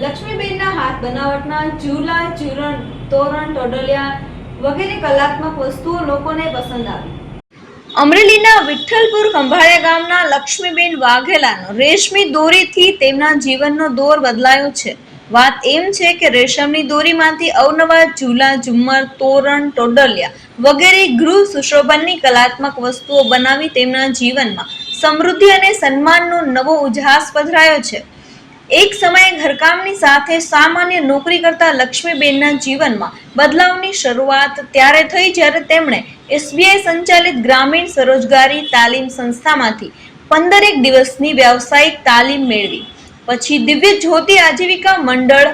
લક્ષ્મીબેનના હાથ બનાવટના ઝૂલા, તોરણ, ટોડલિયા વગેરે કલાત્મક વસ્તુઓ લોકોને પસંદ આવી. અમરેલીના વિઠ્ઠલપુર ખંભાળિયા ગામના લક્ષ્મીબેન વાઘેલાનો રેશમી દોરીથી તેમના જીવનનો દોર બદલાયો છે. વાત એમ છે કે રેશમની દોરીમાંથી અવનવા ઝૂલા, ઝુમ્મર, તોરણ, ટોડલિયા વગેરે ગૃહ સુશોભનની કલાત્મક વસ્તુઓ બનાવી તેમના જીવનમાં સમૃદ્ધિ અને સન્માનનો નવો ઉજાસ પધરાયો છે. એક સમયે ઘરકામની સાથે સામાન્ય નોકરી કરતા લક્ષ્મીબેનના જીવનમાં બદલાવની શરૂઆત ત્યારે થઈ જ્યારે તેમણે એસબીઆઈ સંચાલિત ગ્રામીણ સ્વરોજગારી તાલીમ સંસ્થામાંથી 15 દિવસની વ્યાવસાયિક તાલીમ મેળવી. પછી દિવ્ય જ્યોતિ આજીવિકા મંડળ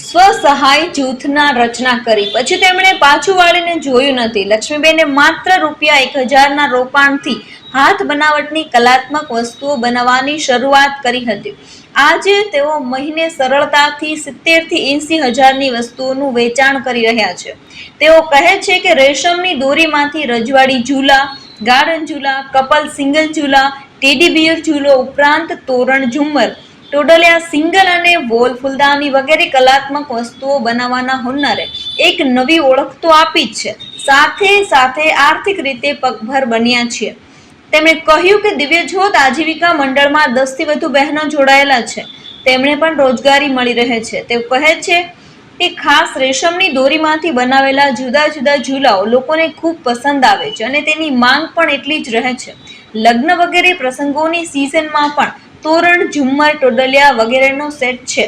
સ્વસહાય જૂથના રચના કરી. પછી તેમણે પાછું વાળીને જોયું નથી. લક્ષ્મીબેને માત્ર ₹1000ના રોકાણથી હાથ બનાવટની કલાત્મક વસ્તુઓ બનાવવાની શરૂઆત કરી હતી. આજે તેઓ મહિને સરળતાથી 70 થી 80 હજારની વસ્તુઓનું વેચાણ કરી રહ્યા છે. તેઓ કહે છે કે રેશમની દોરીમાંથી રજવાડી ઝૂલા, ગાર્ડન ઝૂલા, કપલ સિંગલ ઝૂલા, ટેડી બિયર ઝૂલો ઉપરાંત તોરણ, ઝુમ્મર, ટોડલિયા, સિંગલ અને વોલ ફૂલદાની વગેરે કલાત્મક વસ્તુઓ બનાવવાના હુન્નરે એક નવી ઓળખ તો આપી જ છે, સાથે સાથે આર્થિક રીતે પગભર બન્યા છે. તેમણે કહ્યું કે દિવ્ય જ્યોત આજીવિકા મંડળમાં 10 થી વધુ બહેનો જોડાયેલા છે. તેમને પણ રોજગારી મળી રહે છે. તેઓ કહે છે કે ખાસ રેશમની દોરીમાંથી બનાવેલા જુદા જુદા ઝૂલાઓ લોકોને ખૂબ પસંદ આવે છે અને તેની માંગ પણ એટલી જ રહે છે. લગ્ન વગેરે પ્રસંગોની સિઝનમાં પણ તોરણ, ઝુમ્મર, ટોડલિયા વગેરેનો સેટ છે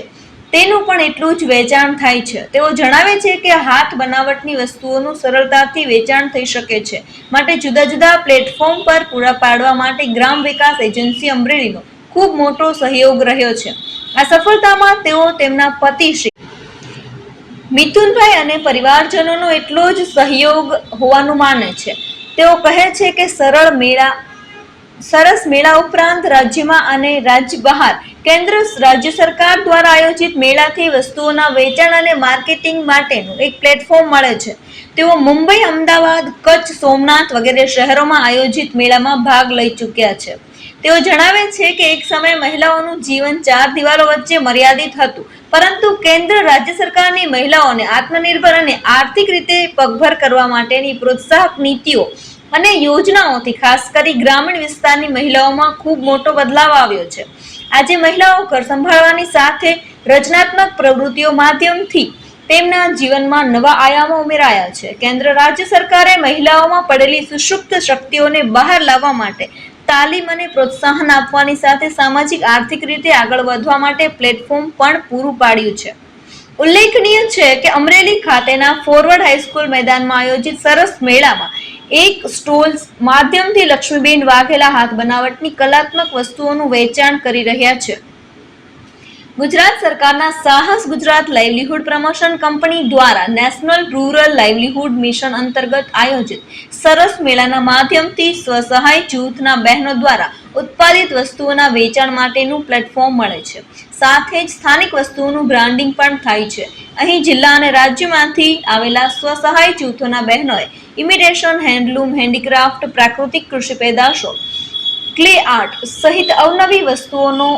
તેનું પણ એટલું જ વેચાણ થાય છે. તેઓ જણાવે છે કે હાથ બનાવટની વસ્તુઓનું સરળતાથી વેચાણ થઈ શકે છે માટે જુદા જુદા પ્લેટફોર્મ પર પૂરા પાડવા માટે ગ્રામ વિકાસ એજન્સી અમરેલીનો ખૂબ મોટો સહયોગ રહ્યો છે. આ સફળતામાં તેઓ તેમના પતિ શ્રી મિથુનભાઈ અને પરિવારજનોનો એટલો જ સહયોગ હોવાનું માને છે. તેઓ કહે છે કે સરસ મેળા ઉપરાંત રાજ્યમાં અને રાજ્ય બહાર કેન્દ્ર રાજ્ય સરકાર દ્વારા આયોજિત મેળાથી વસ્તુઓના વેચાણ અને માર્કેટિંગ માટેનું એક પ્લેટફોર્મ મળે છે. તેઓ મુંબઈ, અમદાવાદ, કચ્છ, સોમનાથ વગેરે શહેરોમાં આયોજિત મેળામાં ભાગ લઈ ચૂક્યા છે. તેઓ જણાવે છે કે એક સમયે મહિલાઓનું જીવન 4 દિવાલો વચ્ચે મર્યાદિત હતું, પરંતુ કેન્દ્ર રાજ્ય સરકારની મહિલાઓને આત્મનિર્ભર અને આર્થિક રીતે પગભર કરવા માટેની પ્રોત્સાહક નીતિઓ અને યોજનાઓથી ખાસ કરી ગ્રામીણ વિસ્તારની મહિલાઓમાં ખૂબ મોટો બદલાવ આવ્યો છે. આજે મહિલાઓ ઘર સંભાળવાની સાથે રચનાત્મક પ્રવૃત્તિઓ માધ્યમથી તેમના જીવનમાં નવા આયામો ઉમેરાયા છે. કેન્દ્ર રાજ્ય સરકારે મહિલાઓમાં પડેલી સુષુપ્ત શક્તિઓને બહાર લાવવા માટે તાલીમ અને પ્રોત્સાહન આપવાની સાથે સામાજિક આર્થિક રીતે આગળ વધવા માટે પ્લેટફોર્મ પણ પૂરું પાડ્યું છે. ઉલ્લેખનીય છે કે અમરેલી ખાતેના ફોરવર્ડ હાઈસ્કૂલ મેદાનમાં આયોજિત સરસ મેળામાં એક સ્ટોલ માધ્યમથી લક્ષ્મીબેન વાઘેલા હાથ બનાવટની કલાત્મક વસ્તુઓનું વેચાણ કરી રહ્યા છે. ગુજરાત સરકારના સાહસ ગુજરાત લાઇવલીહુડ પ્રમોશન કંપની દ્વારા નેશનલ રૂરલ લાઇવલીહુડ મિશન અંતર્ગત આયોજિત સરસ મેળાના માધ્યમથી સ્વસહાય જૂથના બહેનો દ્વારા ઉત્પાદિત વસ્તુઓના વેચાણ માટેનું પ્લેટફોર્મ મળે છે. સાથે જ સ્થાનિક વસ્તુઓનું બ્રાન્ડિંગ પણ થાય છે. અહીં જિલ્લા અને રાજ્યમાંથી આવેલા સ્વસહાય જૂથોના બહેનોએ ઇમિટેશન હેન્ડલૂમ, હેન્ડીક્રાફ્ટ, પ્રાકૃતિક કૃષિ પેદાશો, ક્લે આર્ટ સહિત અવનવી વસ્તુઓનો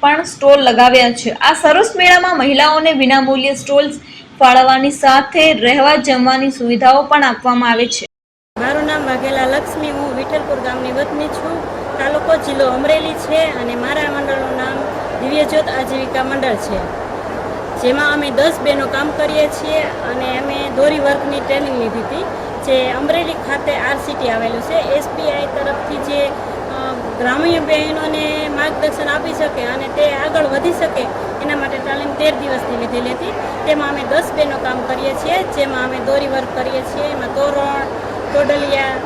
પણ સ્ટોલ લગાવ્યા છે. આ સરસ મેળામાં મહિલાઓને વિનામૂલ્યે સ્ટોલ્સ ફાળવવાની સાથે રહેવા જમવાની સુવિધાઓ પણ આપવામાં આવે છે. મારું નામ વાઘેલા લક્ષ્મી, હું વિઠ્ઠલપુર ગામની વતની છું. તાલુકો જિલ્લો અમરેલી છે અને મારા મંડળનું નામ દિવ્ય જ્યોત આજીવિકા મંડળ છે, જેમાં અમે 10 બહેનો કામ કરીએ છીએ અને અમે દોરી વર્કની ટ્રેનિંગ લીધી હતી, જે અમરેલી ખાતે આરસીટી આવેલું છે. એસબીઆઈ તરફથી જે ગ્રામ્ય બહેનોને માર્ગદર્શન આપી શકે અને તે આગળ વધી શકે એના માટે તાલીમ 13 દિવસની લીધેલી હતી. તેમાં અમે 10 બહેનો કામ કરીએ છીએ, જેમાં અમે દોરી વર્ક કરીએ છીએ. એમાં તોરણ, ટોડલિયા,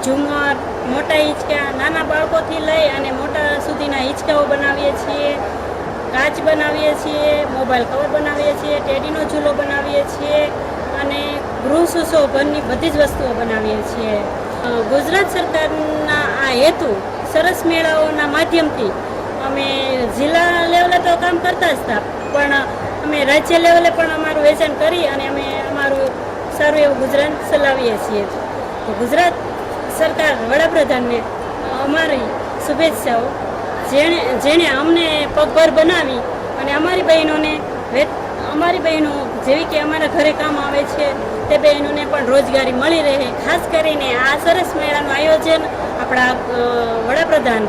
ઝુમ્મર, મોટા હિંચકા, નાના બાળકોથી લઈ અને મોટા સુધીના હિંચકાઓ બનાવીએ છીએ, કાચ બનાવીએ છીએ, મોબાઈલ કવર બનાવીએ છીએ, ટેડીનો ઝૂલો બનાવીએ છીએ અને ગૃહ સુશોભનની બધી જ વસ્તુઓ બનાવીએ છીએ. ગુજરાત સરકારના આ હેતુ સરસ મેળાઓના માધ્યમથી અમે જિલ્લા લેવલે તો કામ કરતા જ હતા, પણ અમે રાજ્ય લેવલે પણ અમારું વેચાણ કરી અને અમે અમારું સારું એવું ગુજરાન ચલાવીએ છીએ. તો ગુજરાત સરકાર વડાપ્રધાનને અમારી શુભેચ્છાઓ, જેણે અમને પગભર બનાવી અને અમારી બહેનો જેવી કે અમારા ઘરે કામ આવે છે તે બહેનોને પણ રોજગારી મળી રહે. ખાસ કરીને આ સરસ મેળાનું આયોજન આપણા વડાપ્રધાન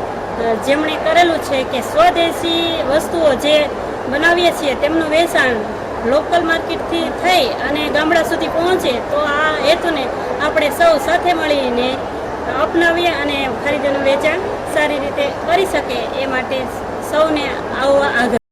જેમણે કરેલું છે કે સ્વદેશી વસ્તુઓ જે બનાવીએ છીએ તેમનું વેચાણ લોકલ માર્કેટથી થઈ અને ગામડા સુધી પહોંચે, તો આ હેતુને આપણે સૌ સાથે મળીને અપનાવીએ અને ખરીદીનું વેચાણ સારી રીતે કરી શકે એ માટે સૌને આવો આગ્રહ.